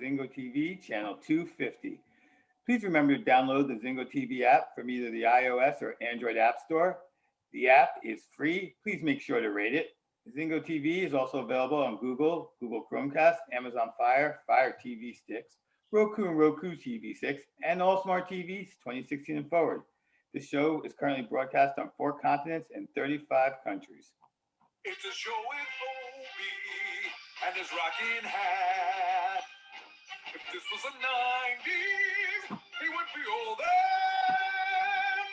Zingo TV, channel 250. Please remember to download the Zingo TV app from either the iOS or Android App Store. The app is free. Please make sure to rate it. Zingo TV is also available on Google Chromecast, Amazon Fire TV Sticks, Roku and Roku TV Sticks, and all smart TVs 2016 and forward. The show is currently broadcast on 4 continents and 35 countries. It's a show with Obi and his rocking hat. If this was the 90s, he would be all that.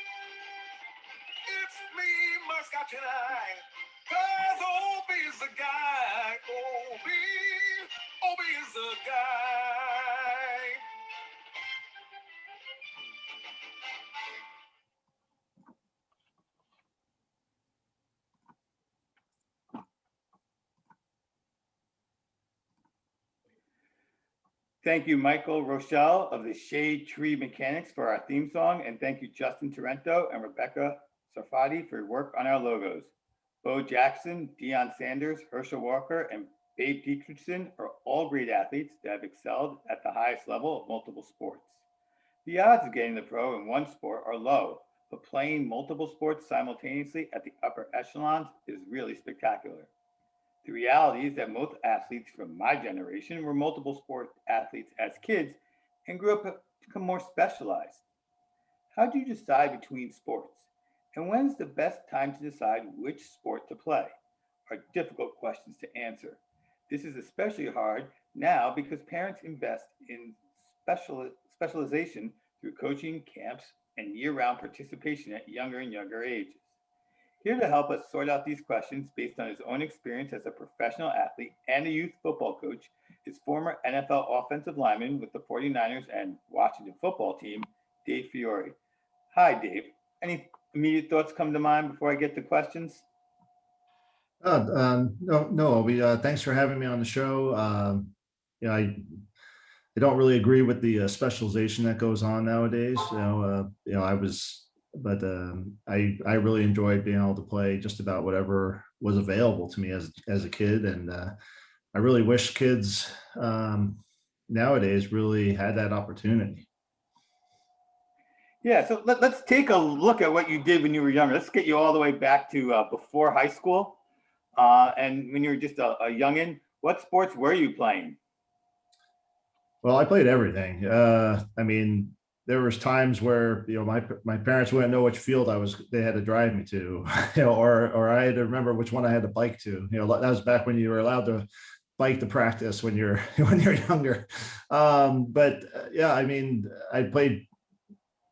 It's me, my Scotch, and I. Cause Obi is the guy. Obi is the guy. Thank you, Michael Rochelle of the Shade Tree Mechanics for our theme song, and thank you, Justin Torrento and Rebecca Sarfati for your work on our logos. Bo Jackson, Deion Sanders, Herschel Walker, and Babe Dietrichson are all great athletes that have excelled at the highest level of multiple sports. The odds of getting the pro in one sport are low, but playing multiple sports simultaneously at the upper echelons is really spectacular. The reality is that most athletes from my generation were multiple sport athletes as kids and grew up to become more specialized. How do you decide between sports? And when's the best time to decide which sport to play? Are difficult questions to answer. This is especially hard now because parents invest in specialization through coaching, camps, and year-round participation at younger and younger ages. Here to help us sort out these questions based on his own experience as a professional athlete and a youth football coach is former NFL offensive lineman with the 49ers and Washington football team, Dave Fiore. Hi, Dave. Any immediate thoughts come to mind before I get to questions? No. Thanks for having me on the show. I don't really agree with the specialization that goes on nowadays. I really enjoyed being able to play just about whatever was available to me as a kid, and I really wish kids nowadays really had that opportunity. Yeah, so let's take a look at what you did when you were younger. Let's get you all the way back to before high school, and when you were just a youngin'. What sports were you playing? Well, I played everything. There was times where my parents wouldn't know which field they had to drive me to, or I had to remember which one I had to bike to. That was back when you were allowed to bike to practice when you're younger. I played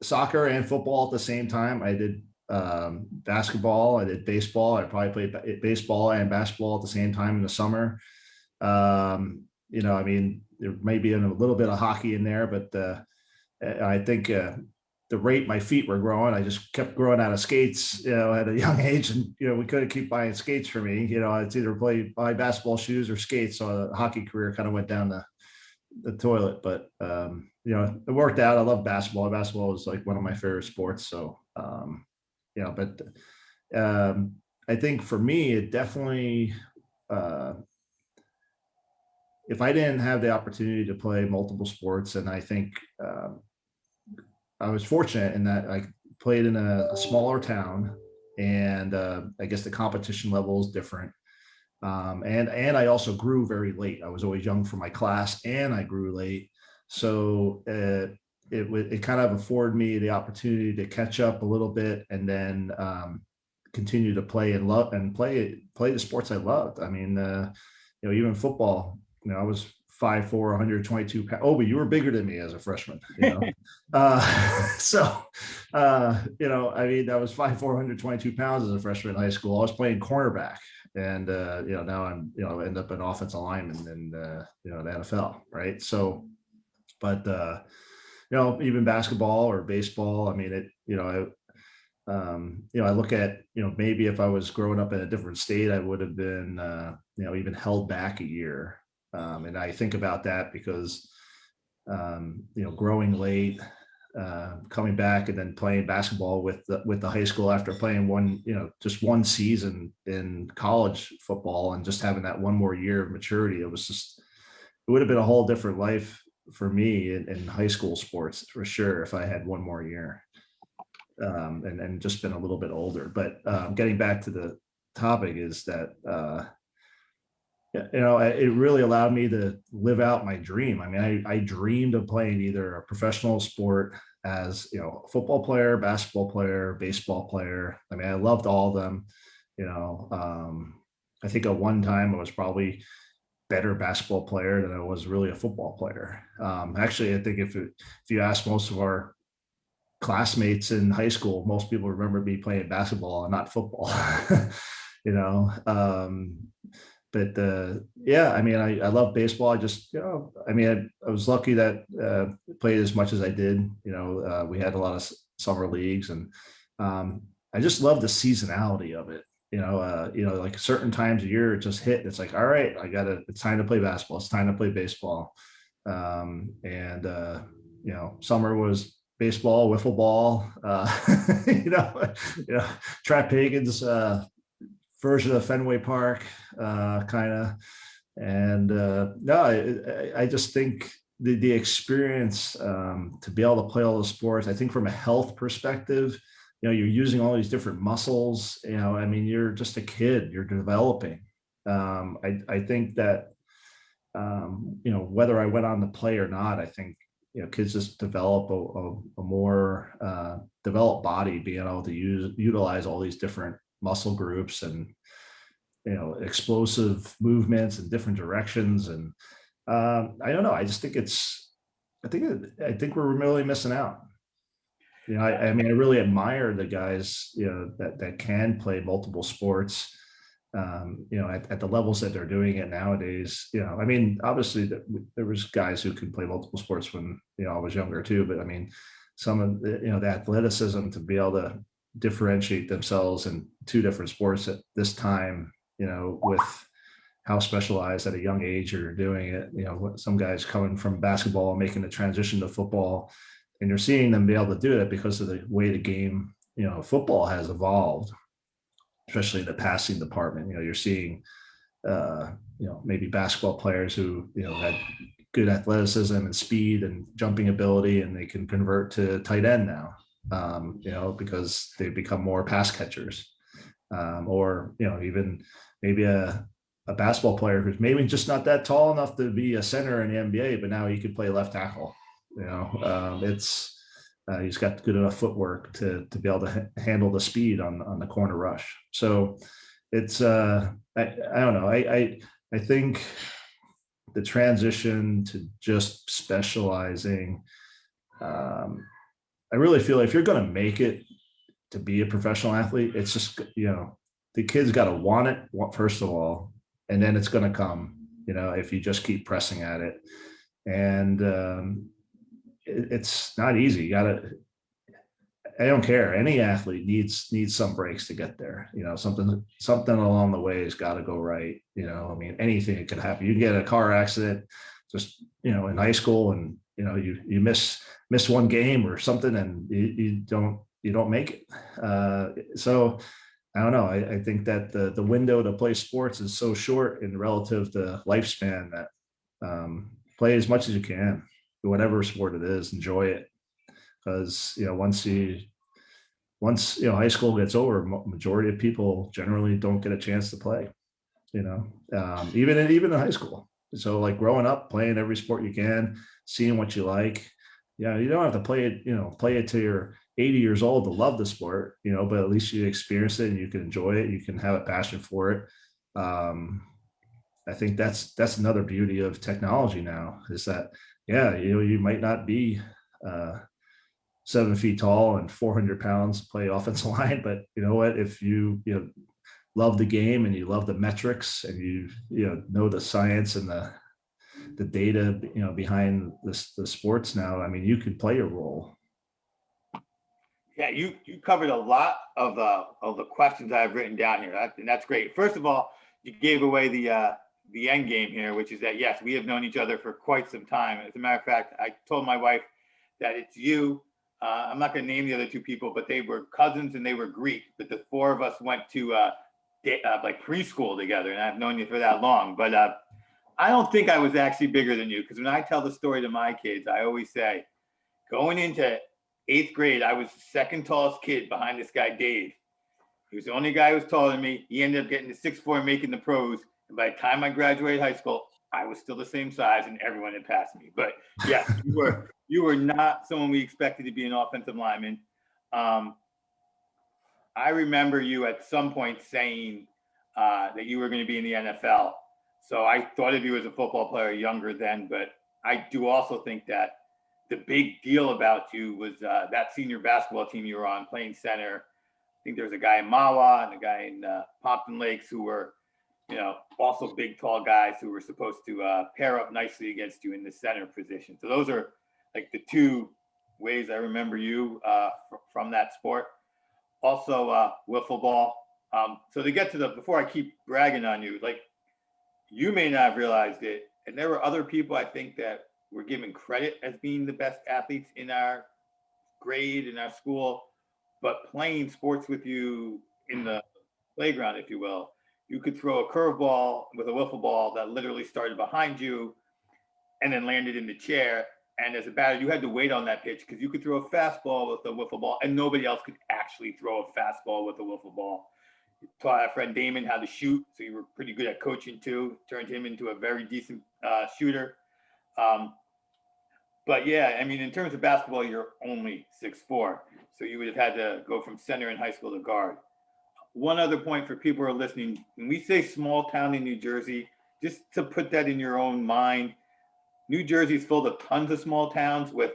soccer and football at the same time. I did basketball. I did baseball. I probably played baseball and basketball at the same time in the summer. There may be a little bit of hockey in there, but I think the rate my feet were growing, I just kept growing out of skates, at a young age, and we couldn't keep buying skates for me. It's either buy basketball shoes or skates. So the hockey career kind of went down the toilet, but it worked out. I love basketball. Basketball was like one of my favorite sports. So I think for me, it definitely, if I didn't have the opportunity to play multiple sports, and I think I was fortunate in that I played in a smaller town, and I guess the competition level is different. And I also grew very late. I was always young for my class, and I grew late. So it kind of afforded me the opportunity to catch up a little bit, and then continue to play play the sports I loved. Even football. I was 5'4", 122 pounds. Oh, but you were bigger than me as a freshman. I was 5'4", 122 pounds as a freshman in high school. I was playing cornerback, and now I'm end up an offensive lineman in the NFL, right? So, but even basketball or baseball. I look at maybe if I was growing up in a different state, I would have been even held back a year. And I think about that because growing late, coming back and then playing basketball with the high school after playing just one season in college football and just having that one more year of maturity. It would have been a whole different life for me in high school sports for sure if I had one more year, and just been a little bit older. But getting back to the topic is that it really allowed me to live out my dream. I mean, I dreamed of playing either a professional sport as, a football player, basketball player, baseball player. I mean, I loved all of them. I think at one time I was probably better basketball player than I was really a football player. Actually, I think if you ask most of our classmates in high school, most people remember me playing basketball and not football. you know, but yeah, I mean, I love baseball. I just, I mean, I was lucky that played as much as I did. We had a lot of summer leagues, and I just love the seasonality of it. Like certain times a year it just hit. It's like, all right, it's time to play basketball. It's time to play baseball. And summer was baseball, wiffle ball, Trap Hagen's version of Fenway Park, kind of. And no, I just think the experience to be able to play all the sports, I think from a health perspective, you're using all these different muscles, I mean, you're just a kid, you're developing. I think that, whether I went on to play or not, I think, kids just develop a more developed body, being able to utilize all these different muscle groups and, explosive movements in different directions. And I don't know, I just think I think we're really missing out. I mean, I really admire the guys, that can play multiple sports, at the levels that they're doing it nowadays. I mean, obviously there was guys who could play multiple sports when, I was younger too, but I mean, some of the athleticism to be able to differentiate themselves in two different sports at this time, with how specialized at a young age you're doing it. Some guys coming from basketball and making the transition to football, and you're seeing them be able to do that because of the way the game, football has evolved, especially in the passing department. You're seeing, maybe basketball players who, had good athleticism and speed and jumping ability, and they can convert to tight end now, because they've become more pass catchers. Or, even maybe a basketball player who's maybe just not that tall enough to be a center in the NBA, but now he could play left tackle. He's got good enough footwork to be able to handle the speed on the corner rush. So it's I don't know. I think the transition to just specializing, I really feel like if you're going to make it to be a professional athlete, it's just, the kid's got to want it first of all, and then it's going to come, if you just keep pressing at it. And it's not easy. I don't care. Any athlete needs some breaks to get there. Something along the way has got to go right. I mean, anything could happen. You get a car accident, just, in high school, and, you miss one game or something, and you don't make it. So I don't know. I think that the window to play sports is so short in relative to lifespan that play as much as you can, whatever sport it is, enjoy it. Because, once high school gets over, majority of people generally don't get a chance to play, even in high school. So like growing up, playing every sport you can, seeing what you like. You don't have to play it till you're 80 years old to love the sport, but at least you experience it and you can enjoy it. You can have a passion for it. I think that's another beauty of technology now, is that, you might not be 7 feet tall and 400 pounds, play offensive line, but you know what, if you love the game and you love the metrics and you know the science and the data behind the sports now, I mean, you could play a role. Yeah, you covered a lot of the questions I've written down here, and that's great. First of all, you gave away the end game here, which is that, yes, we have known each other for quite some time. As a matter of fact, I told my wife that it's you. I'm not going to name the other two people, but they were cousins and they were Greek. But the four of us went to like preschool together, and I've known you for that long. But I don't think I was actually bigger than you, because when I tell the story to my kids, I always say, going into 8th grade, I was the second tallest kid behind this guy, Dave. He was the only guy who was taller than me. He ended up getting to 6'4" and making the pros. And by the time I graduated high school, I was still the same size and everyone had passed me. But yeah, you were not someone we expected to be an offensive lineman. I remember you at some point saying that you were going to be in the NFL. So I thought of you as a football player younger then, but I do also think that the big deal about you was that senior basketball team you were on, playing center. I think there was a guy in Mawa and a guy in Pompton Lakes who were, also big, tall guys who were supposed to pair up nicely against you in the center position. So those are like the two ways I remember you from that sport. Also, wiffle ball. So to get to before I keep bragging on you, like, you may not have realized it, and there were other people I think that were given credit as being the best athletes in our grade, in our school, but playing sports with you in the playground, if you will, you could throw a curveball with a wiffle ball that literally started behind you and then landed in the chair. And as a batter, you had to wait on that pitch because you could throw a fastball with a wiffle ball and nobody else could actually throw a fastball with a wiffle ball. You taught our friend Damon how to shoot, so you were pretty good at coaching too, turned him into a very decent shooter. But yeah, I mean, in terms of basketball, you're only 6'4", so you would have had to go from center in high school to guard. One other point for people who are listening, when we say small town in New Jersey, just to put that in your own mind, New Jersey is full of tons of small towns with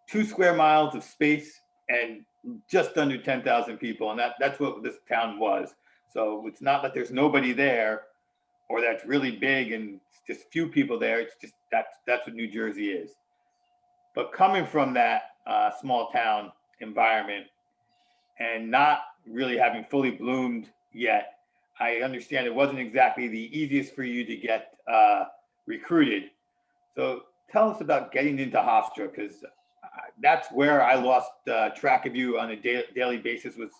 2 square miles of space and just under 10,000 people. And that's what this town was. So it's not that there's nobody there or that's really big and just few people there. It's just that's what New Jersey is. But coming from that small town environment and not really having fully bloomed yet, I understand it wasn't exactly the easiest for you to get recruited. So tell us about getting into Hofstra, because that's where I lost track of you on a daily basis. Was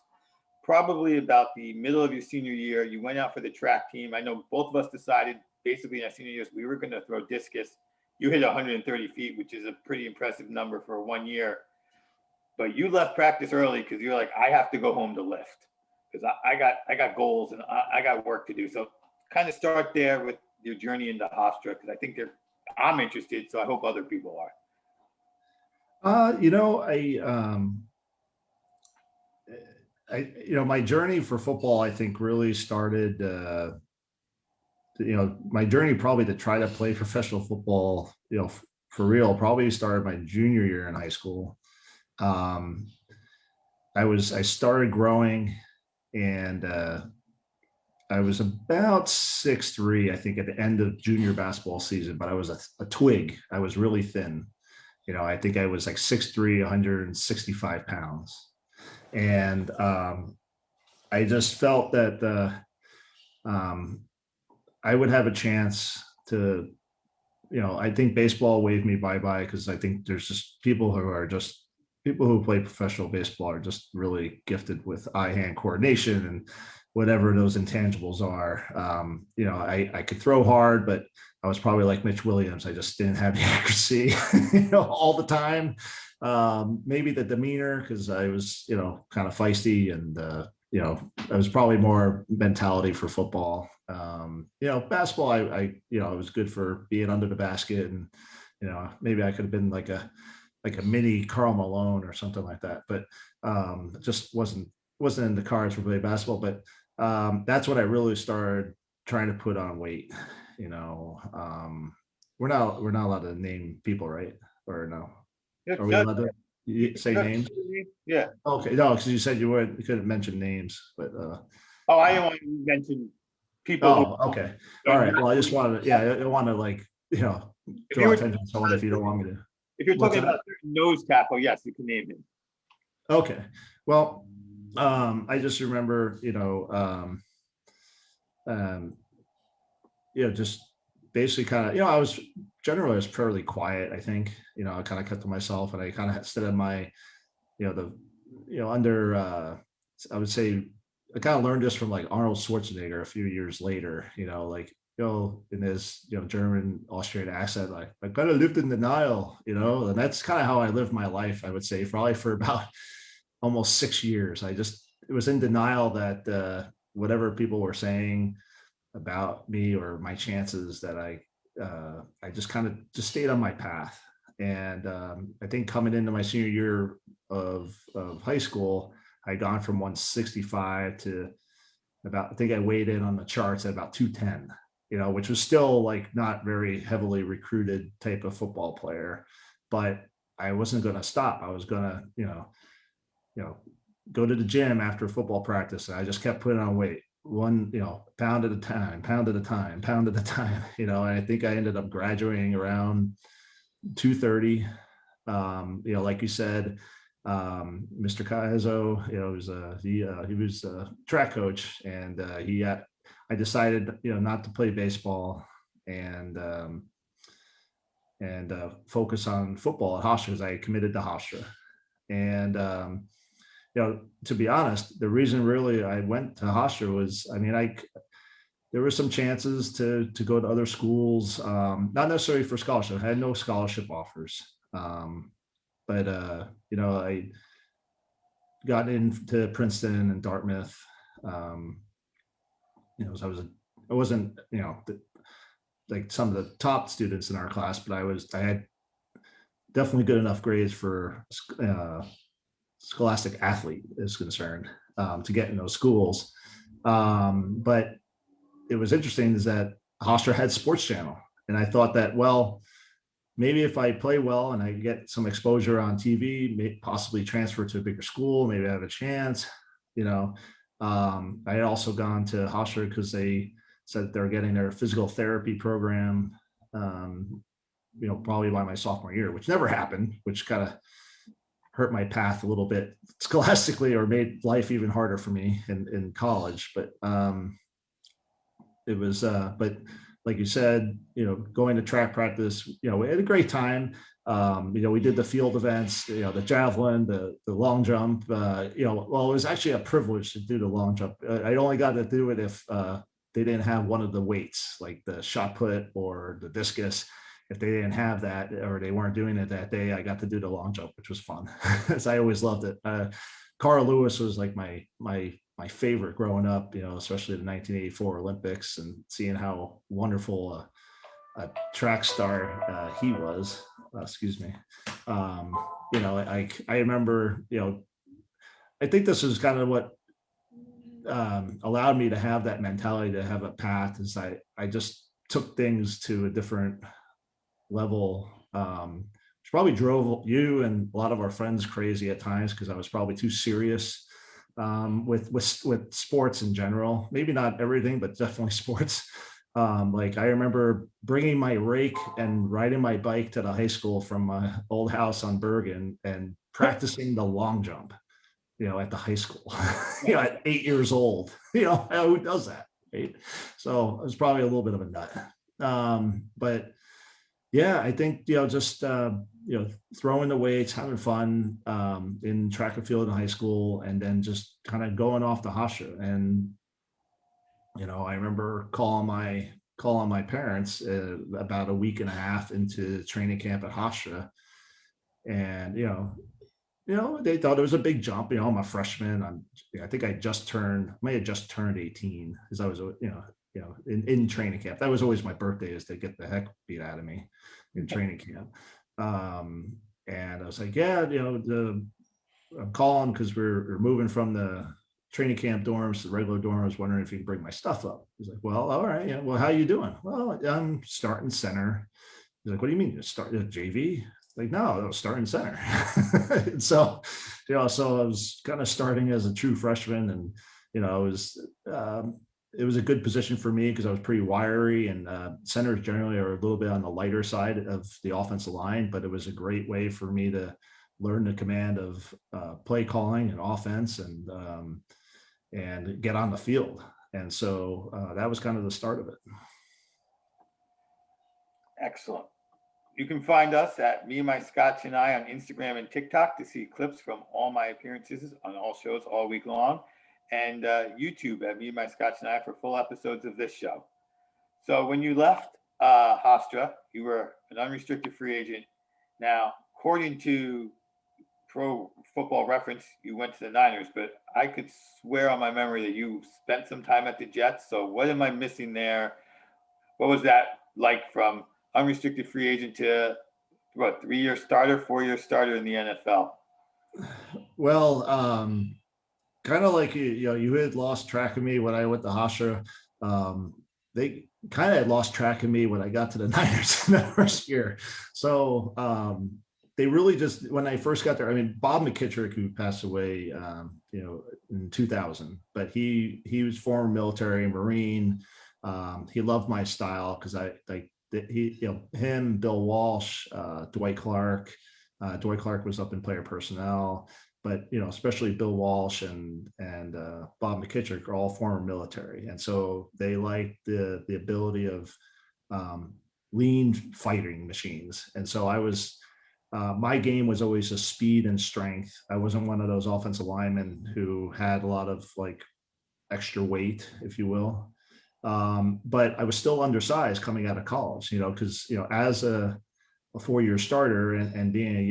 probably about the middle of your senior year. You went out for the track team. I know both of us decided basically in our senior years we were going to throw discus. You hit 130 feet, which is a pretty impressive number for 1 year. But you left practice early because you're like, I have to go home to lift because I got goals and I got work to do. So kind of start there with your journey into Hofstra, because I think I'm interested, so I hope other people are. My journey for football, I think, really started. My journey probably to try to play professional football, for real, probably started my junior year in high school. I started growing, and I was about 6'3", I think, at the end of junior basketball season, but I was a twig. I was really thin. I think I was like 6'3", 165 pounds. And I just felt that I would have a chance to, I think baseball waved me bye-bye, because I think there's just people who play professional baseball are just really gifted with eye-hand coordination and whatever those intangibles are. I could throw hard, but I was probably like Mitch Williams. I just didn't have the accuracy, all the time. Maybe the demeanor, because I was, kind of feisty, and, I was probably more mentality for football. Basketball, I was good for being under the basket, and, maybe I could have been like a mini Karl Malone or something like that, but just wasn't in the cards for play basketball. But that's when I really started trying to put on weight. We're not allowed to name people, right? Or no? Are we allowed to say names? Yeah. Okay, no, because you said you couldn't mention names, but I didn't want to mention people. Okay. All right. Well, I just wanted to, I want to draw attention to someone if you don't want me to. If you're talking about nose tackle, yes, you can name him. Okay. Well, I just remember, just basically kind of, I was fairly quiet, I think. I kind of kept to myself, and I kind of stood in my, under, I would say, I kind of learned this from like Arnold Schwarzenegger a few years later, like in his, German, Austrian accent, like, I kind of lived in denial, and that's kind of how I lived my life, I would say, probably for about almost 6 years. It was in denial that whatever people were saying about me or my chances, that I just kind of just stayed on my path. And I think coming into my senior year of high school, I'd gone from 165 to about, I think I weighed in on the charts at about 210, which was still like not very heavily recruited type of football player, but I wasn't going to stop. I was going to, go to the gym after football practice. And I just kept putting on weight, one, pound at a time, pound at a time, pound at a time, and I think I ended up graduating around 230. Like you said, Mr. Caizo, he was a track coach, and I decided, not to play baseball and focus on football at Hofstra, because I committed to Hofstra. And to be honest, the reason really I went to Hofstra was, there were some chances to go to other schools, not necessarily for scholarship. I had no scholarship offers. But I got into Princeton and Dartmouth. So I wasn't, like some of the top students in our class, but I had definitely good enough grades for scholastic athlete is concerned, to get in those schools. But it was interesting is that Hofstra had Sports Channel, and I thought that, well, maybe if I play well and I get some exposure on TV, possibly transfer to a bigger school, maybe I have a chance. I had also gone to Hofstra because they said they're getting their physical therapy program, probably by my sophomore year, which never happened, which kind of hurt my path a little bit scholastically, or made life even harder for me in college. But it was, but like you said, going to track practice, we had a great time. We did the field events, the javelin, the long jump, well, it was actually a privilege to do the long jump. I only got to do it if they didn't have one of the weights, like the shot put or the discus. If they didn't have that, or they weren't doing it that day, I got to do the long jump, which was fun, because I always loved it. Carl Lewis was like my favorite growing up, especially the 1984 Olympics, and seeing how wonderful a track star he was. Excuse me. I remember, I think this is kind of what allowed me to have that mentality, to have a path, is I just took things to a different level, which probably drove you and a lot of our friends crazy at times, because I was probably too serious with sports in general. Maybe not everything, but definitely sports. Like I remember bringing my rake and riding my bike to the high school from my old house on Bergen and practicing the long jump, at the high school, at 8 years old. Who does that, right? So it was probably a little bit of a nut. But yeah, I think, just, throwing the weights, having fun in track and field in high school, and then just kind of going off the Hofstra. And, I remember calling my parents about a week and a half into training camp at Hofstra. And, they thought it was a big jump. I'm a freshman. I think may have just turned 18, because I was, in training camp. That was always my birthday, is to get the heck beat out of me in training camp. And I was like, yeah, I'm calling because we're moving from the training camp dorms to the regular dorm. I was wondering if you could bring my stuff up. He's like, well, all right. Yeah. Well, how you doing? Well, I'm starting center. He's like, what do you mean? You start at JV? Like, no, I was starting center. And so, so I was kind of starting as a true freshman, and, it was a good position for me because I was pretty wiry, and centers generally are a little bit on the lighter side of the offensive line, but it was a great way for me to learn the command of play calling and offense, and get on the field. And so that was kind of the start of it. Excellent. You can find us at Me, My Scotch, and I on Instagram and TikTok to see clips from all my appearances on all shows all week long, and YouTube at Me, My Scotch, and I for full episodes of this show. So when you left Hofstra, you were an unrestricted free agent. Now, according to Pro Football Reference, you went to the Niners, but I could swear on my memory that you spent some time at the Jets. So what am I missing there? What was that like from unrestricted free agent to what, 3-year starter, 4-year starter in the NFL? Well, kind of like you had lost track of me when I went to Hofstra. They kind of had lost track of me when I got to the Niners in the first year. So they really just, when I first got there, I mean, Bob McKittrick, who passed away, in 2000, but he was former military Marine. He loved my style because him, Bill Walsh, Dwight Clark. Dwight Clark was up in player personnel, but especially Bill Walsh and Bob McKittrick are all former military, and so they like the ability of lean fighting machines. And so I was my game was always a speed and strength. I wasn't one of those offensive linemen who had a lot of like extra weight, if you will. But I was still undersized coming out of college, because as a 4-year starter and being a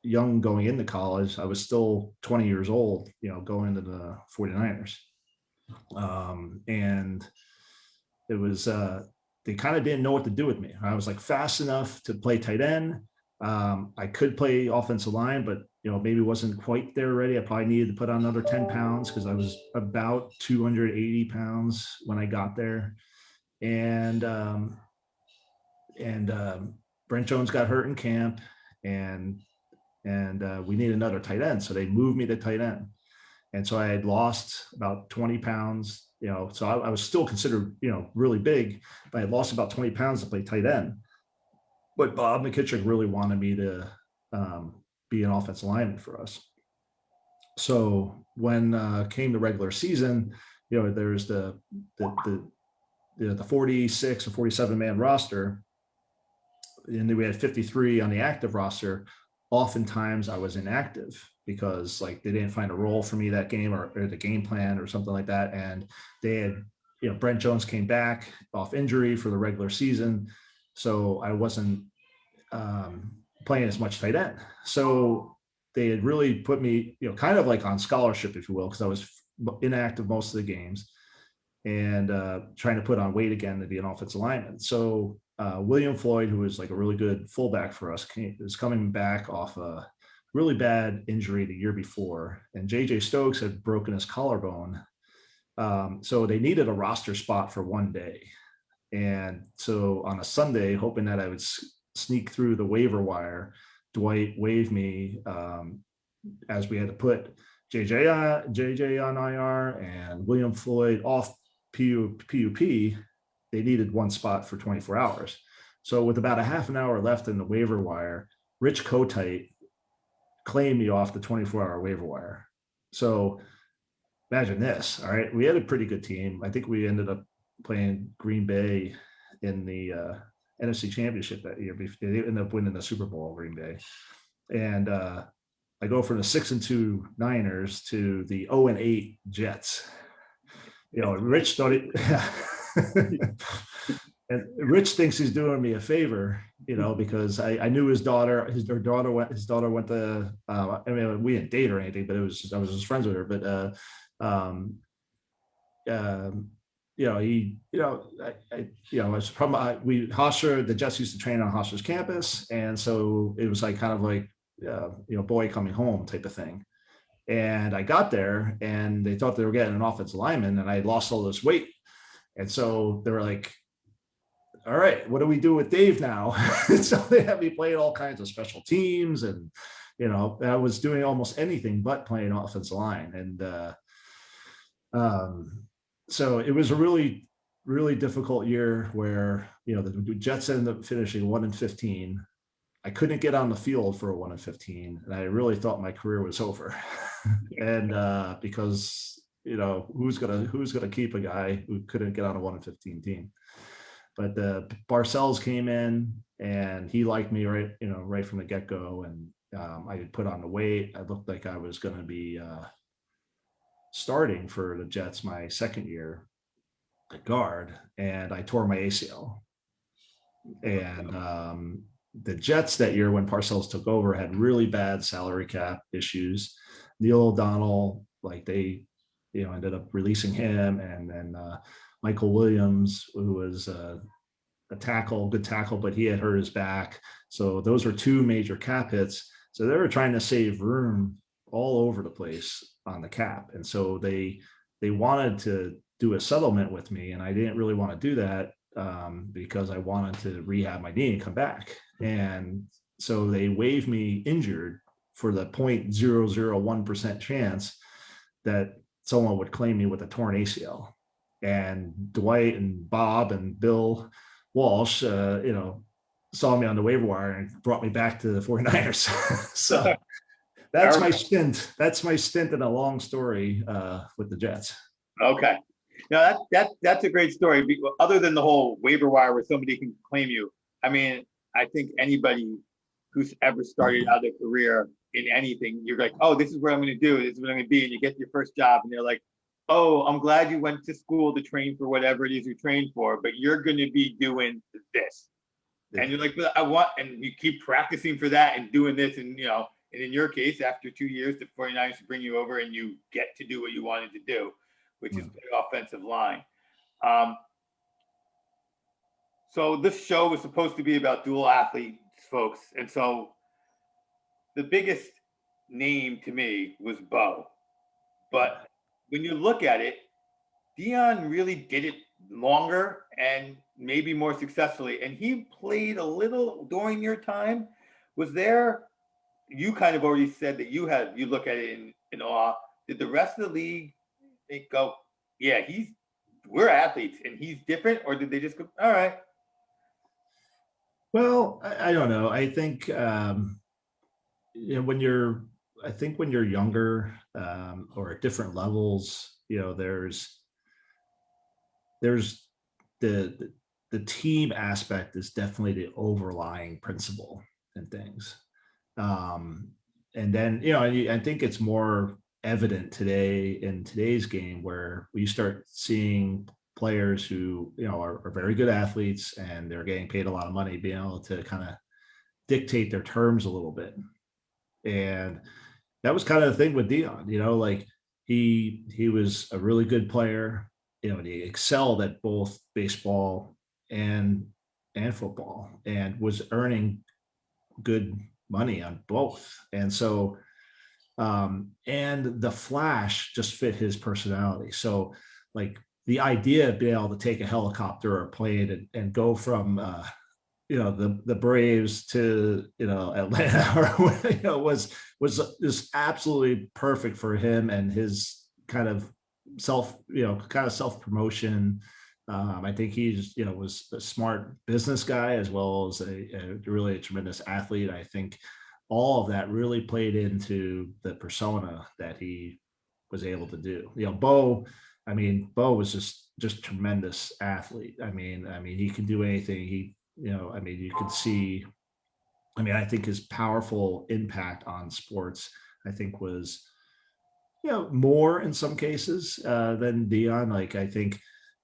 young going into college, I was still 20 years old, going to the 49ers. And it was, they kind of didn't know what to do with me. I was like fast enough to play tight end. I could play offensive line, but, maybe wasn't quite there already. I probably needed to put on another 10 pounds because I was about 280 pounds when I got there. And Brent Jones got hurt in camp, and we need another tight end. So they moved me to tight end. And so I had lost about 20 pounds, so I was still considered, really big, but I had lost about 20 pounds to play tight end. But Bob McKittrick really wanted me to be an offensive lineman for us. So when came the regular season, there's the 46 or 47 man roster, and then we had 53 on the active roster. Oftentimes I was inactive because like they didn't find a role for me that game or the game plan or something like that. And they had, Brent Jones came back off injury for the regular season. So I wasn't playing as much tight end. So they had really put me, kind of like on scholarship, if you will, because I was inactive most of the games and trying to put on weight again to be an offensive lineman. So William Floyd, who was like a really good fullback for us, is coming back off a really bad injury the year before. And JJ Stokes had broken his collarbone. So they needed a roster spot for one day. And so on a Sunday, hoping that I would sneak through the waiver wire, Dwight waived me as we had to put JJ on IR and William Floyd off PUP. They needed one spot for 24 hours. So with about a half an hour left in the waiver wire, Rich Kotite claimed me off the 24-hour waiver wire. So imagine this. All right. We had a pretty good team. I think we ended up playing Green Bay in the NFC Championship that year. They ended up winning the Super Bowl, Green Bay. And I go from the 6-2 Niners to the 0-8 Jets. Rich thought it. And Rich thinks he's doing me a favor, because I knew his daughter. His daughter went to. I mean, we didn't date or anything, but I was just friends with her. But it's from Hofstra. The Jets used to train on Hofstra's campus, and so it was like kind of like boy coming home type of thing. And I got there, and they thought they were getting an offensive lineman, and I lost all this weight, and so they were like, all right, what do we do with Dave now? So they had me playing all kinds of special teams, and I was doing almost anything but playing offensive line. And so it was a really, really difficult year where the Jets ended up finishing 1-15. I couldn't get on the field for a 1-15, and I really thought my career was over. And because who's gonna keep a guy who couldn't get on a 1-15 team? But Parcells came in, and he liked me right from the get-go, and I had put on the weight. I looked like I was going to be starting for the Jets my second year, at guard, and I tore my ACL. And the Jets that year when Parcells took over had really bad salary cap issues. Neil O'Donnell, like they, ended up releasing him, and then Michael Williams, who was a tackle, good tackle, but he had hurt his back. So those were two major cap hits. So they were trying to save room all over the place on the cap, and so they wanted to do a settlement with me, and I didn't really want to do that because I wanted to rehab my knee and come back. And so they waived me injured for the 0.001% chance that someone would claim me with a torn ACL. And Dwight and Bob and Bill Walsh, saw me on the waiver wire and brought me back to the 49ers. So that's my stint. That's my stint in a long story with the Jets. Okay. Now that's a great story. Other than the whole waiver wire where somebody can claim you, I mean, I think anybody who's ever started out their career in anything, you're like, oh, this is what I'm going to do. This is what I'm going to be. And you get your first job and they're like, oh, I'm glad you went to school to train for whatever it is you trained for, but you're going to be doing this. And you're like, I want, and you keep practicing for that and doing this. And, and in your case, after 2 years, the 49ers bring you over and you get to do what you wanted to do, which is the offensive line. So this show was supposed to be about dual athletes, folks. And so the biggest name to me was Bo. But when you look at it, Dion really did it longer and maybe more successfully. And he played a little during your time. Was there, you kind of already said that you look at it in awe. Did the rest of the league go, yeah, we're athletes and he's different? Or did they just go, all right? Well, I don't know. I think, when you're younger or at different levels, there's the team aspect is definitely the overlying principle and things. And then, I think it's more evident today in today's game where we start seeing players who, are very good athletes and they're getting paid a lot of money, being able to kind of dictate their terms a little bit. And that was kind of the thing with Dion, like he was a really good player, and he excelled at both baseball and football and was earning good money on both. And so and the flash just fit his personality. So like the idea of being able to take a helicopter or plane and go from the Braves to Atlanta or was just absolutely perfect for him and his kind of self promotion. I think he's was a smart business guy as well as a really tremendous athlete. I think all of that really played into the persona that he was able to do. Bo was just tremendous athlete. I mean, he can do anything. You can see, I think his powerful impact on sports, I think was, more in some cases than Dion. Like, I think,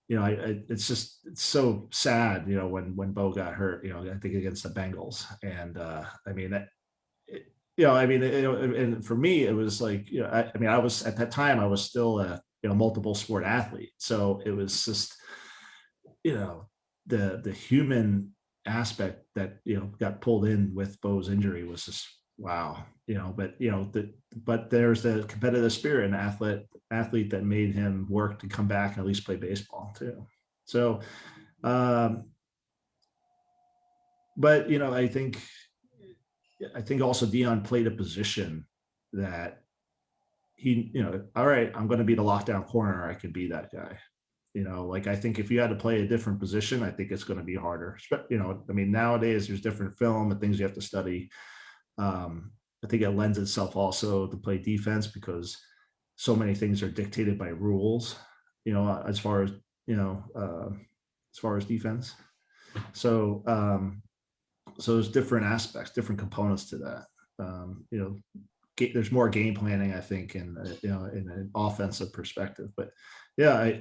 it's so sad, when Bo got hurt, I think against the Bengals. And and for me, it was like, I was at that time, I was still a, multiple sport athlete. So it was just, the human aspect that, got pulled in with Bo's injury was just, wow, but there's the competitive spirit and athlete that made him work to come back and at least play baseball too. So, but, I think also Dion played a position that he, all right, I'm going to be the lockdown corner. I could be that guy. Like I think if you had to play a different position, I think it's going to be harder. Nowadays there's different film and things you have to study. I think it lends itself also to play defense because so many things are dictated by rules, as far as defense. So, so there's different aspects, different components to that. There's more game planning, I think, in an offensive perspective. But yeah,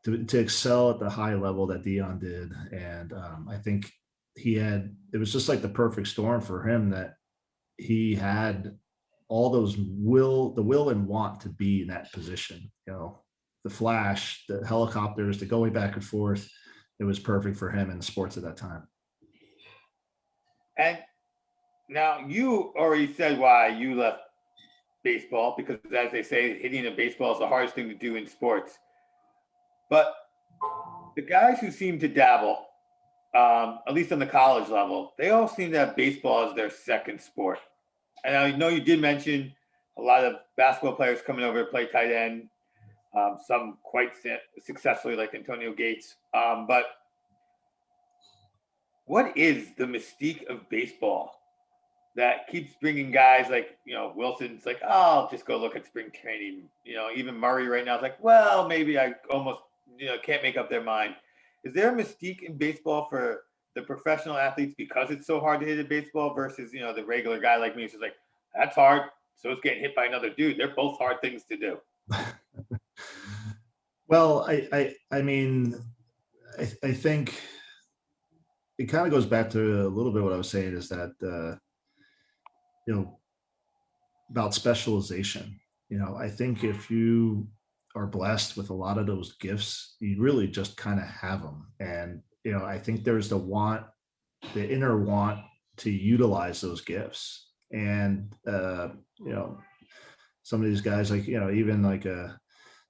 to excel at the high level that Dion did. And I think it was just like the perfect storm for him, that he had all those the will and want to be in that position, the flash, the helicopters, the going back and forth. It was perfect for him in the sports at that time. And now you already said why you left baseball, because as they say, hitting a baseball is the hardest thing to do in sports. But the guys who seem to dabble, at least on the college level, they all seem to have baseball as their second sport. And I know you did mention a lot of basketball players coming over to play tight end, some quite successfully, like Antonio Gates. But what is the mystique of baseball that keeps bringing guys like, Wilson's like, oh, I'll just go look at spring training. Even Murray right now is like, well, maybe I almost, can't make up their mind. Is there a mystique in baseball for the professional athletes because it's so hard to hit a baseball versus, the regular guy like me who's just like, that's hard. So it's getting hit by another dude. They're both hard things to do. Well, I mean, I think it kind of goes back to a little bit what I was saying, is that, about specialization. I think if you are blessed with a lot of those gifts, you really just kind of have them. And, I think there's the inner want to utilize those gifts. And, some of these guys, like, even like a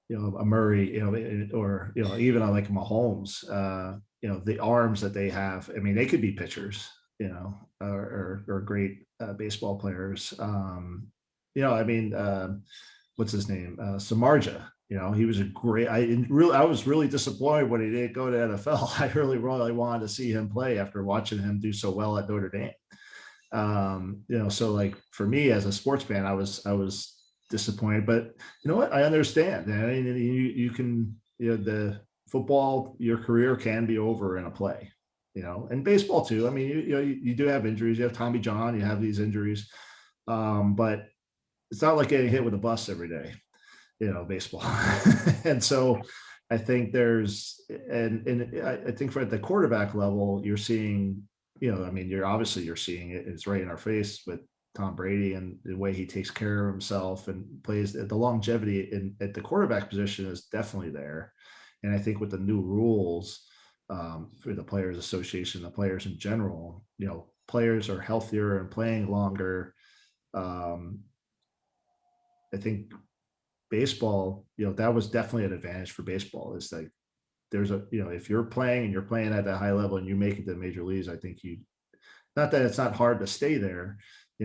Murray, or, even like Mahomes, the arms that they have, I mean, they could be pitchers, or great baseball players. I mean, what's his name? Samardzija. He was I was really disappointed when he didn't go to NFL. I really wanted to see him play after watching him do so well at Notre Dame. So like for me as a sports fan, I was disappointed, but you know what? I understand. I mean, you can, the football, your career can be over in a play, and baseball too. I mean, you do have injuries. You have Tommy John, you have these injuries. But it's not like getting hit with a bus every day, baseball. And so I think I think for at the quarterback level, you're seeing, I mean, you're seeing it. It's right in our face with Tom Brady and the way he takes care of himself and plays. The longevity at the quarterback position is definitely there. And I think with the new rules for the Players Association, the players in general, players are healthier and playing longer. I think baseball, that was definitely an advantage for baseball. It's like there's if you're playing and you're playing at that high level and you make it to the major leagues, I think not that it's not hard to stay there.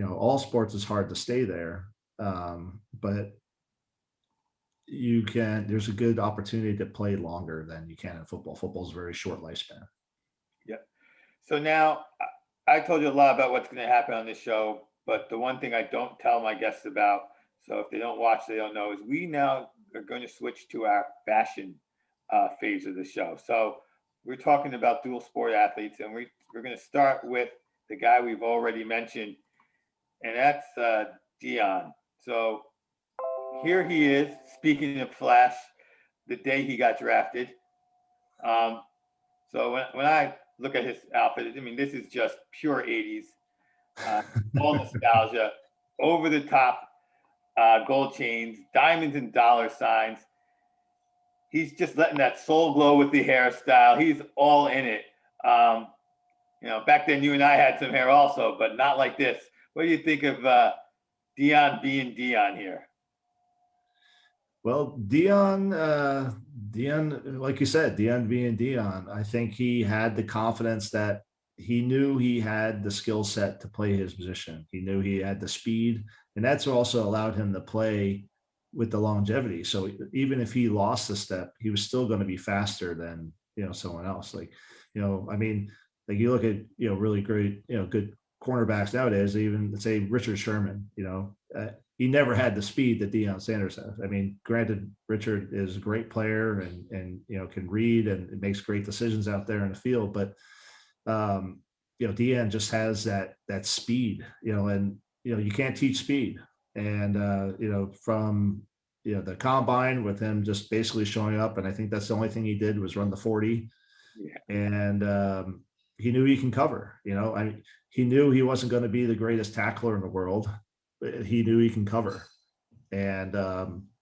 All sports is hard to stay there. But there's a good opportunity to play longer than you can in football. Football is a very short lifespan. Yeah. So now I told you a lot about what's going to happen on this show, but the one thing I don't tell my guests about, so if they don't watch, they don't know, is we now are going to switch to our fashion phase of the show. So we're talking about dual sport athletes, and we're going to start with the guy we've already mentioned, and that's Dion. So here he is, speaking of Flash, the day he got drafted. So when I look at his outfit, I mean, this is just pure 80s, all nostalgia, over the top gold chains, diamonds and dollar signs. He's just letting that soul glow with the hairstyle. He's all in it. Back then you and I had some hair also, but not like this. What do you think of Dion being Dion here? Well, Dion, like you said, Dion being Dion, I think he had the confidence that he knew he had the skill set to play his position. He knew he had the speed, and that's also allowed him to play with the longevity. So even if he lost a step, he was still going to be faster than, someone else. Like, I mean, like you look at, really great, good cornerbacks nowadays, even say Richard Sherman, he never had the speed that Deion Sanders has. I mean, granted, Richard is a great player and can read and makes great decisions out there in the field, but Deion just has that speed, and you can't teach speed. And from the combine with him just basically showing up. And I think that's the only thing he did was run the 40. Yeah. And he knew he can cover, he knew he wasn't going to be the greatest tackler in the world, but he knew he can cover. And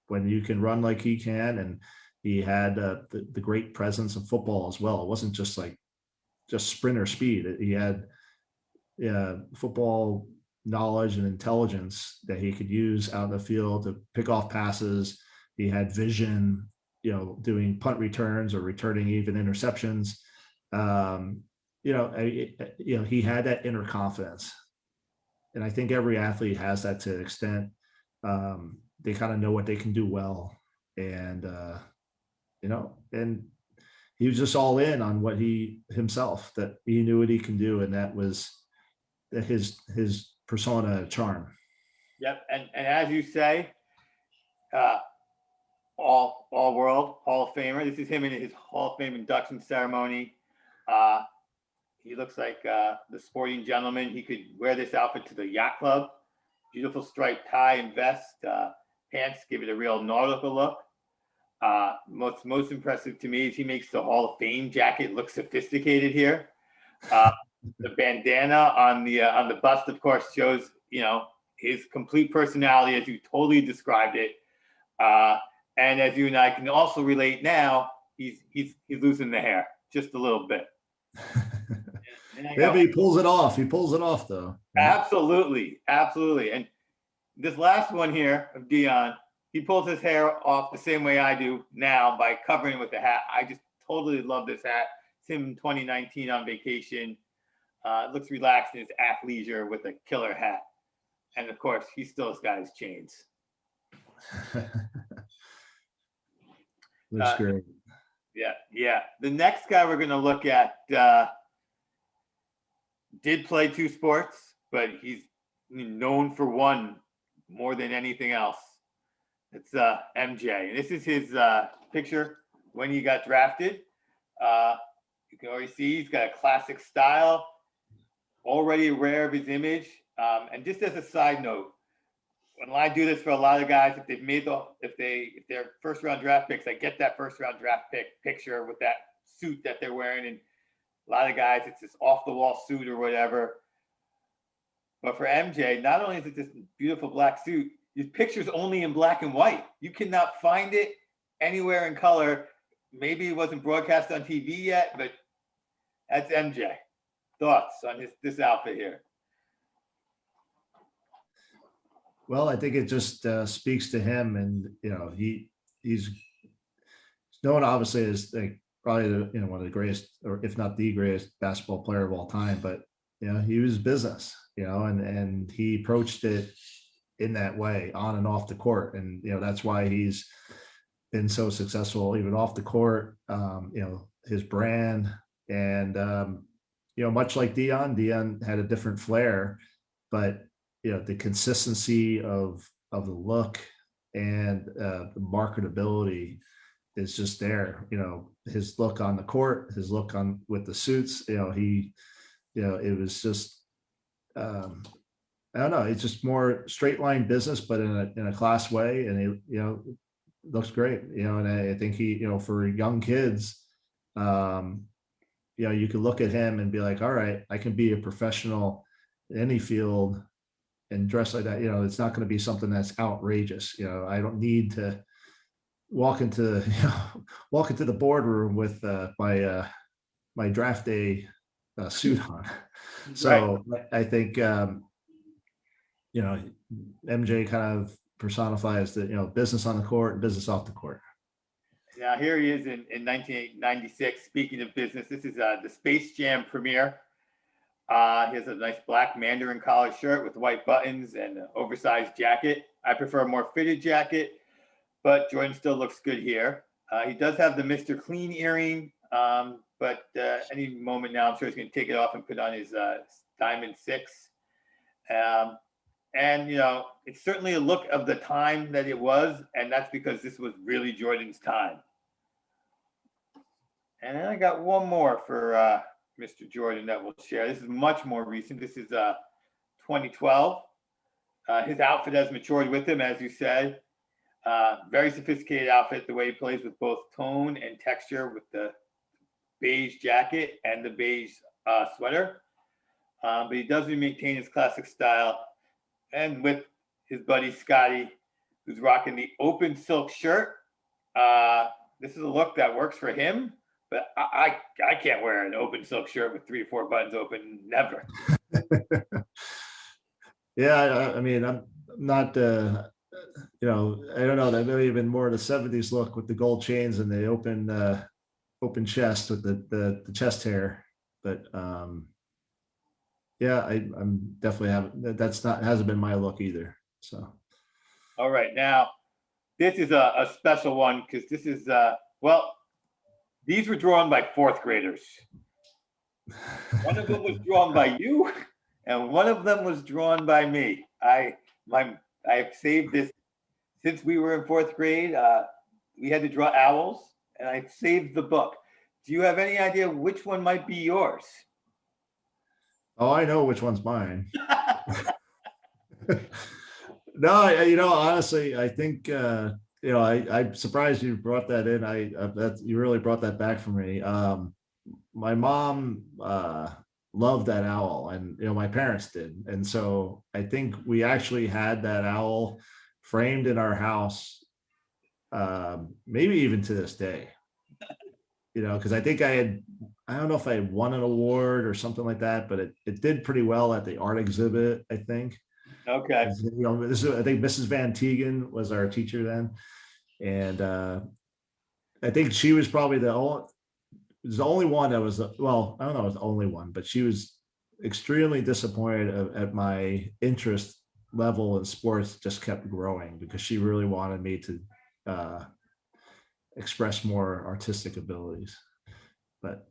when you can run like he can, and he had the great presence of football as well. It wasn't just sprinter speed. He had football knowledge and intelligence that he could use out in the field to pick off passes. He had vision, doing punt returns or returning even interceptions. He had that inner confidence. And I think every athlete has that to an extent. They kind of know what they can do well. And, and he was just all in on what himself, that he knew what he can do. And that was his persona charm. Yep. And as you say, all world Hall of Famer. This is him in his Hall of Fame induction ceremony. He looks like the sporting gentleman. He could wear this outfit to the yacht club. Beautiful striped tie and vest, pants give it a real nautical look. Most impressive to me is he makes the Hall of Fame jacket look sophisticated here. The bandana on the bust, of course, shows his complete personality as you totally described it. And as you and I can also relate now, he's losing the hair just a little bit. Maybe he pulls it off. He pulls it off, though. Absolutely. And this last one here of Dion, he pulls his hair off the same way I do now by covering it with the hat. I just totally love this hat. It's him in 2019 on vacation. Looks relaxed in his athleisure with a killer hat. And of course, he still has got his chains. Looks great. Yeah. The next guy we're going to look at did play two sports, but he's known for one more than anything else. It's MJ. And this is his picture when he got drafted. You can already see he's got a classic style, already aware of his image. And just as a side note, when I do this for a lot of guys, if they're first round draft picks, I get that first round draft pick picture with that suit that they're wearing. And a lot of guys, it's this off the wall suit or whatever. But for MJ, not only is it this beautiful black suit, his picture's only in black and white. You cannot find it anywhere in color. Maybe it wasn't broadcast on TV yet, but that's MJ. Thoughts on this outfit here? Well, I think it just speaks to him, and he's known obviously as probably one of the greatest, or if not the greatest, basketball player of all time. But he was business, and he approached it in that way, on and off the court, and that's why he's been so successful even off the court. His brand, and much like Dion had a different flair, but the consistency of the look and the marketability is just there. His look on the court, his look on with the suits, it was just I don't know, it's just more straight line business, but in a class way. And it looks great, and I think he, for young kids, you could look at him and be like, all right, I can be a professional in any field and dress like that. It's not going to be something that's outrageous. I don't need to walk into the boardroom with my draft day suit on. So right. I think MJ kind of personifies the business on the court and business off the court. Now here he is in 1996. Speaking of business, this is the Space Jam premiere. He has a nice black Mandarin collar shirt with white buttons and an oversized jacket. I prefer a more fitted jacket, but Jordan still looks good here. He does have the Mr. Clean earring, but any moment now, I'm sure he's going to take it off and put on his Diamond 6. And, it's certainly a look of the time that it was, and that's because this was really Jordan's time. And then I got one more for Mr. Jordan that we'll share. This is much more recent. This is 2012. His outfit has matured with him, as you said. Very sophisticated outfit, the way he plays with both tone and texture with the beige jacket and the beige sweater. But he does maintain his classic style. And with his buddy Scotty, who's rocking the open silk shirt. This is a look that works for him, but I can't wear an open silk shirt with 3 or 4 buttons open, never. Yeah, I mean, I'm not, I don't know, that may have been more of the 70s look with the gold chains and the open chest with the chest hair. But yeah, I'm definitely hasn't been my look either. So. All right, now this is a special one because this is, these were drawn by 4th graders. One of them was drawn by you, and one of them was drawn by me. I've saved this since we were in 4th grade. We had to draw owls, and I saved the book. Do you have any idea which one might be yours? Oh, I know which one's mine. No, honestly, I think I'm surprised you brought that in. You really brought that back for me. My mom loved that owl, and my parents did, and so I think we actually had that owl framed in our house, maybe even to this day. Because I think I don't know if I had won an award or something like that, but it did pretty well at the art exhibit, I think. Okay. I think Mrs. Van Tegan was our teacher then. And I think she was probably the only one that was, well, I don't know if it was the only one, but she was extremely disappointed at my interest level in sports just kept growing because she really wanted me to express more artistic abilities. But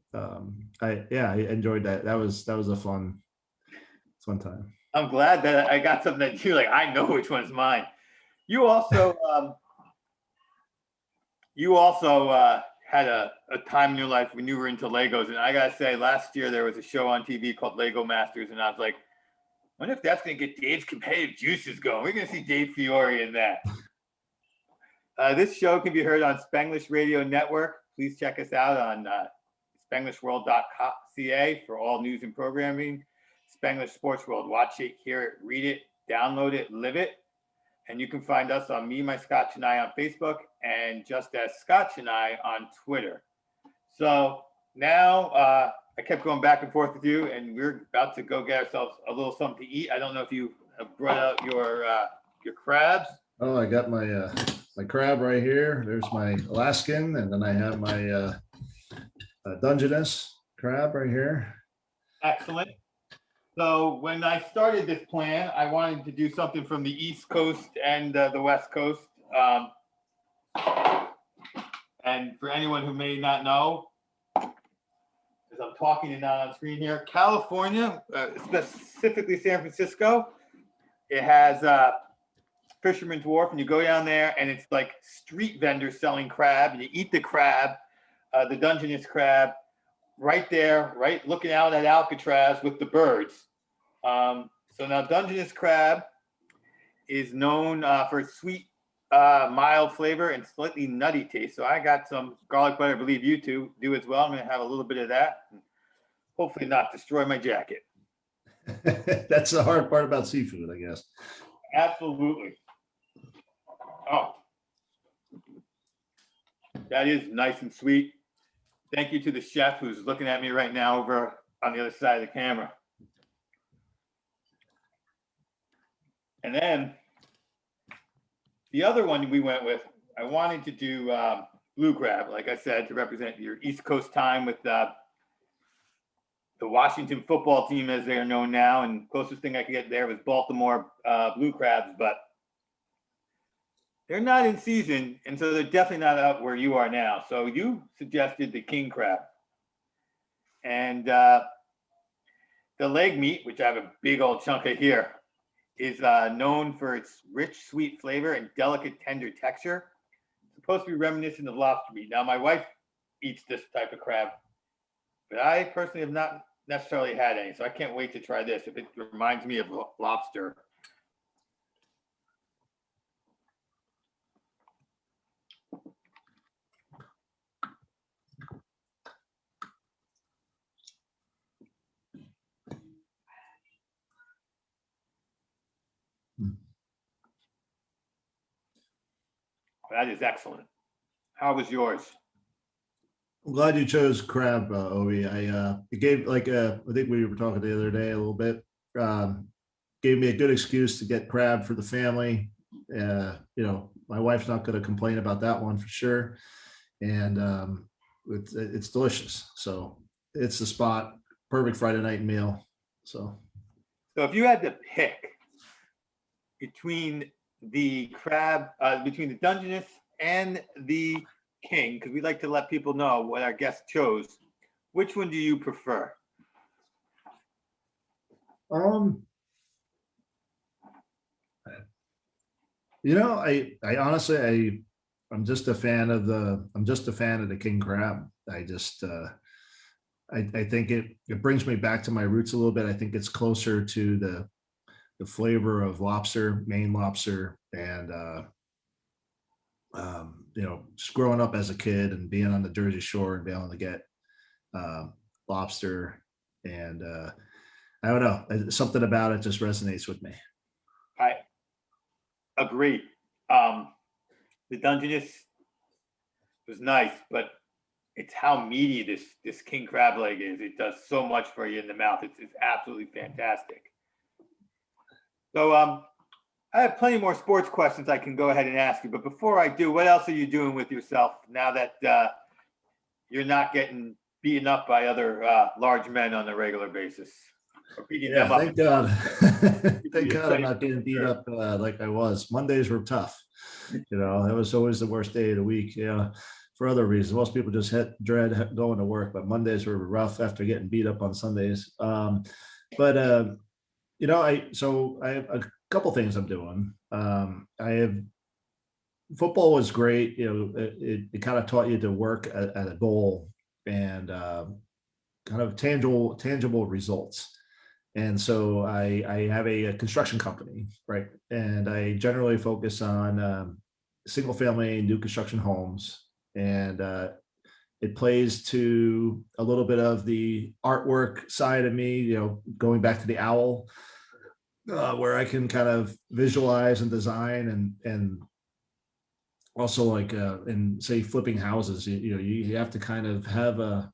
I enjoyed that. That was a fun time. I'm glad that I got something that you like. I know which one's mine. You also had a time in your life when you were into Legos, and I gotta say, last year there was a show on TV called Lego Masters, and I was like, I wonder if that's gonna get Dave's competitive juices going. We're gonna see Dave Fiore in that. This show can be heard on Spanglish Radio Network. Please check us out on SpanglishWorld.ca for all news and programming. Spanglish Sports World. Watch it, hear it, read it, download it, live it. And you can find us on Me, My Scotch, and I on Facebook, and Just As Scotch and I on Twitter. So now I kept going back and forth with you, and we're about to go get ourselves a little something to eat. I don't know if you have brought out your crabs. Oh, I got my my crab right here. There's my Alaskan, and then I have my Dungeness crab right here. Excellent. So when I started this plan, I wanted to do something from the East Coast and the West Coast. And for anyone who may not know, as I'm talking and not on screen here, California, specifically San Francisco, it has Fisherman's Wharf, and you go down there and it's like street vendors selling crab, and you eat the crab, the Dungeness crab, right there, right looking out at Alcatraz with the birds. So now Dungeness crab is known for its sweet, mild flavor and slightly nutty taste. So I got some garlic butter. I believe you two do as well. I'm going to have a little bit of that. And hopefully not destroy my jacket. That's the hard part about seafood, I guess. Absolutely. Oh, that is nice and sweet. Thank you to the chef who's looking at me right now over on the other side of the camera. And then the other one we went with, I wanted to do blue crab, like I said, to represent your East Coast time with the Washington football team as they are known now. And closest thing I could get there was Baltimore blue crabs, but they're not in season, and so they're definitely not out where you are now. So you suggested the king crab. And the leg meat, which I have a big old chunk of here, is known for its rich, sweet flavor and delicate, tender texture. It's supposed to be reminiscent of lobster meat. Now, my wife eats this type of crab, but I personally have not necessarily had any, so I can't wait to try this if it reminds me of lobster. That is excellent. How was yours? I'm glad you chose crab, Obi. It gave like I think we were talking the other day a little bit. Um, Gave me a good excuse to get crab for the family. My wife's not going to complain about that one for sure, and it's delicious. So it's the spot. Perfect Friday night meal. So So if you had to pick between between the Dungeness and the King, because we like to let people know what our guest chose, which one do you prefer? um, I honestly I'm just a fan of the king crab. I think it brings me back to my roots a little bit. I think it's closer to the flavor of lobster, Maine lobster, and just growing up as a kid and being on the Jersey Shore and being able to get uh, lobster, and I don't know, something about it just resonates with me. I agree. Um, the Dungeness was nice, but it's how meaty this king crab leg is. It does so much for you in the mouth. It's absolutely fantastic. So I have plenty more sports questions I can go ahead and ask you, but before I do, what else are you doing with yourself now that you're not getting beaten up by other large men on a regular basis? Or beating them Yeah, up? thank God. Thank You're God I'm safe not getting for beat sure. up like I was. Mondays were tough. That was always the worst day of the week. For other reasons. Most people just dread going to work, but Mondays were rough after getting beat up on Sundays. But I have a couple things I'm doing. I have football was great. It kind of taught you to work at a goal and kind of tangible results. And so I have a construction company, right? And I generally focus on single family new construction homes. And it plays to a little bit of the artwork side of me, going back to the owl, where I can kind of visualize and design and also like in say flipping houses, you have to kind of have a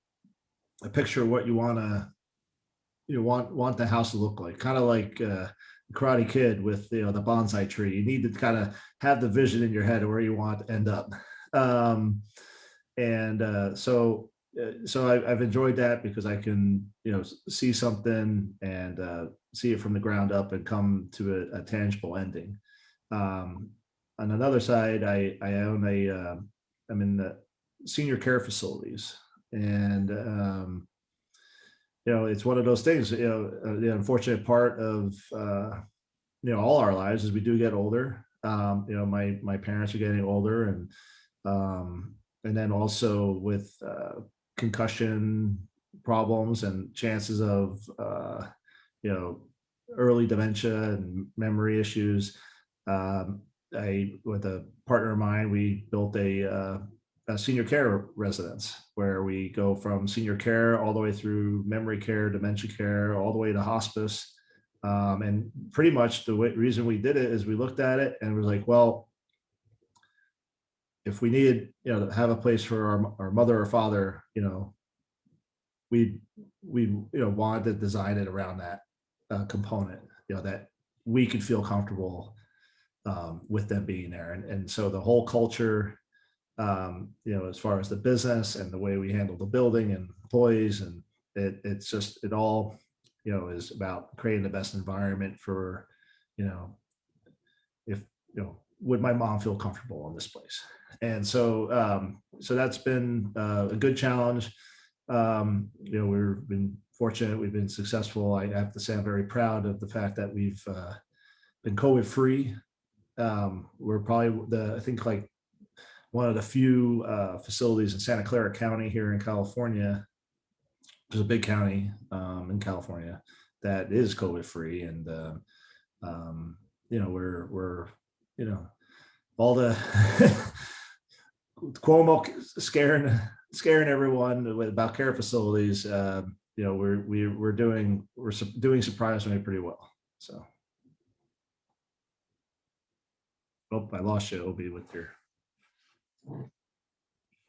picture of what you want to want the house to look like, kind of like Karate Kid with the bonsai tree. You need to kind of have the vision in your head of where you want to end up. um, and so I've enjoyed that because I can see something and see it from the ground up and come to a tangible ending. um, on another side, I own I'm in the senior care facilities, and it's one of those things. The unfortunate part of all our lives is we do get older. My parents are getting older, and then also with concussion problems and chances of you know early dementia and memory issues. Um, I with a partner of mine, we built a senior care residence where we go from senior care all the way through memory care, dementia care, all the way to hospice. And pretty much the reason we did it is we looked at it and was like, well, if we needed, to have a place for our mother or father, we wanted to design it around that component, that we could feel comfortable with them being there, and so the whole culture, as far as the business and the way we handle the building and employees, and it's just it all, is about creating the best environment for, you know, if would my mom feel comfortable in this place? And so that's been a good challenge. We've been fortunate, we've been successful. I have to say I'm very proud of the fact that we've been COVID free. We're probably I think like one of the few facilities in Santa Clara County here in California, which is a big county in California, that is COVID free. And we're all the Cuomo scaring everyone about care facilities. We're doing surprisingly pretty well. So, oh, I lost you, Obi, with your.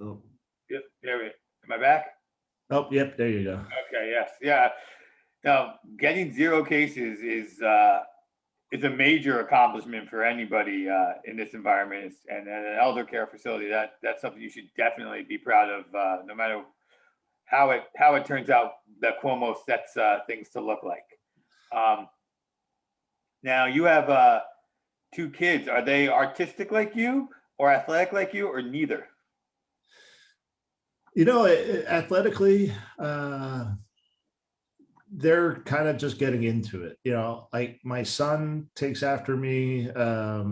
Oh, Yep, there we, am I back? oh, yep, there you go. Okay, yes, yeah. Now, getting 0 cases is a major accomplishment for anybody in this environment. And at an elder care facility, that's something you should definitely be proud of, no matter how it turns out that Cuomo sets things to look like. Now you have 2 kids. Are they artistic like you, or athletic like you, or neither? You know, athletically, they're kind of just getting into it. You know, like my son takes after me. I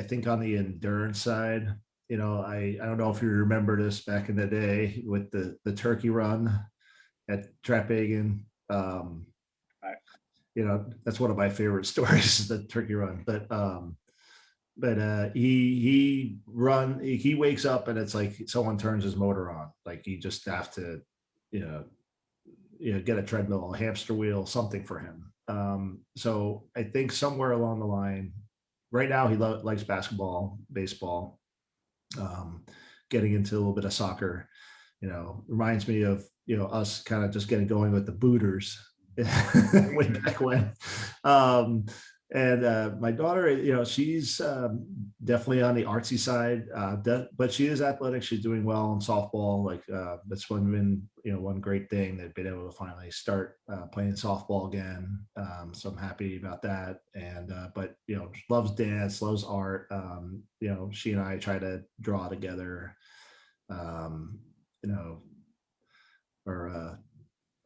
think on the endurance side. You know, I don't know if you remember this back in the day with the turkey run at Trapegan. Right. You know, that's one of my favorite stories, the turkey run. But he wakes up and it's like someone turns his motor on. Like you just have to, you know, get a treadmill, a hamster wheel, something for him. So I think somewhere along the line, right now he likes basketball, baseball, getting into a little bit of soccer. You know, reminds me of us kind of just getting going with the booters way back when. And my daughter, she's definitely on the artsy side, but she is athletic. She's doing well in softball. Like that's been one great thing. They've been able to finally start playing softball again. So I'm happy about that. And but loves dance, loves art. She and I try to draw together.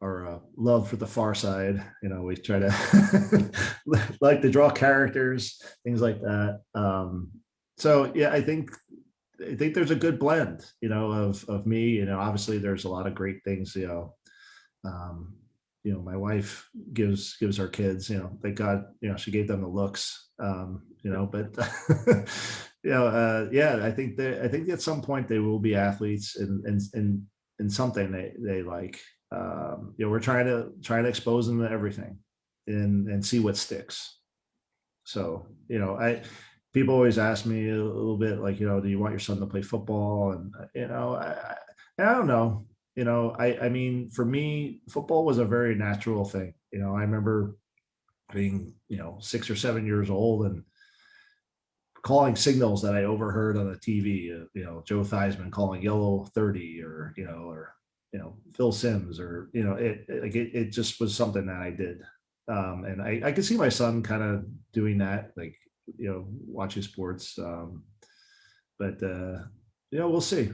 Or our love for the Far Side. We try to like to draw characters, things like that. So yeah, I think there's a good blend, of me. Obviously there's a lot of great things. My wife gives her kids. Thank God, she gave them the looks. But yeah, I think at some point they will be athletes in something they like. We're trying to expose them to everything and see what sticks. So people always ask me a little bit like, do you want your son to play football? And I don't know. I mean, for me, football was a very natural thing. I remember being 6 or 7 years old and calling signals that I overheard on the TV. Joe Theismann calling yellow 30, or Phil Simms, or it just was something that I did. And I could see my son kind of doing that, like watching sports. But we'll see.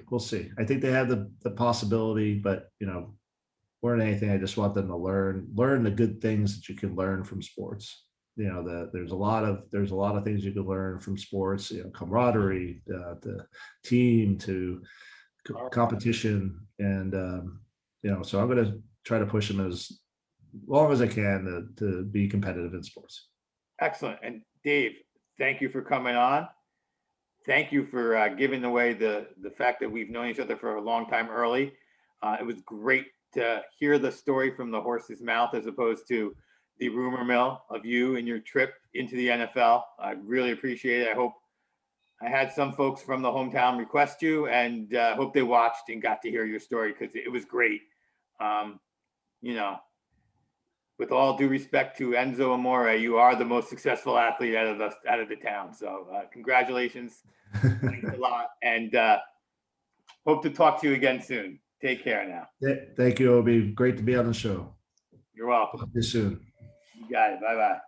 I think they have the possibility, but more than anything, I just want them to learn the good things that you can learn from sports. There's a lot of things you can learn from sports. Camaraderie, the team, to competition, and so I'm going to try to push them as long as I can to be competitive in sports. Excellent. And Dave, thank you for coming on. Thank you for giving away the fact that we've known each other for a long time early. It was great to hear the story from the horse's mouth as opposed to the rumor mill of you and your trip into the NFL. I really appreciate it. I hope I had some folks from the hometown request you, and hope they watched and got to hear your story, because it was great. With all due respect to Enzo Amore, you are the most successful athlete out of the town. So congratulations. Thanks a lot. And hope to talk to you again soon. Take care now. Thank you. It'll be great to be on the show. You're welcome. Talk to you soon. You got it. Bye-bye.